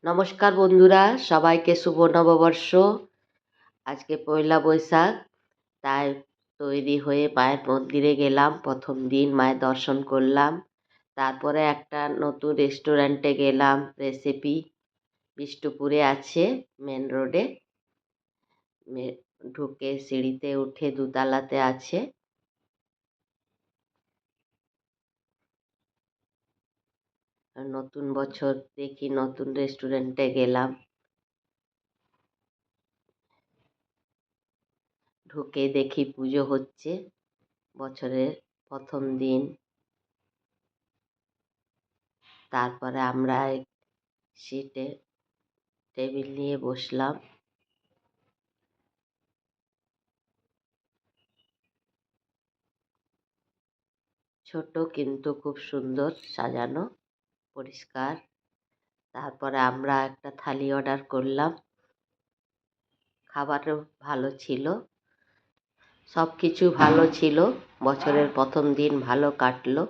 নমস্কার বন্ধুরা, সবাইকে শুভ নববর্ষ। আজকে পয়লা বৈশাখ, তাই তৈরি হয়ে মায়ের মন্দিরে গেলাম। প্রথম দিন মায়ের দর্শন করলাম, তারপরে একটা নতুন রেস্টুরেন্টে গেলাম। রেসিপি বিষ্ণুপুরে আছে, মেন রোডে। ঢুকে সিঁড়িতে উঠে দুতলাতে আছে। নতুন বছর দেখি নতুন রেস্টুরেন্টে গেলাম। ঢুকে দেখি পুজো হচ্ছে, বছরের প্রথম দিন। তারপরে আমরা সিটে টেবিল নিয়ে বসলাম। ছোট কিন্তু খুব সুন্দর সাজানো, পরিষ্কার। তারপরে আমরা একটা থালি অর্ডার করলাম। খাবারও ভালো ছিল, সব কিছু ভালো ছিল। বছরের প্রথম দিন ভালো কাটলো।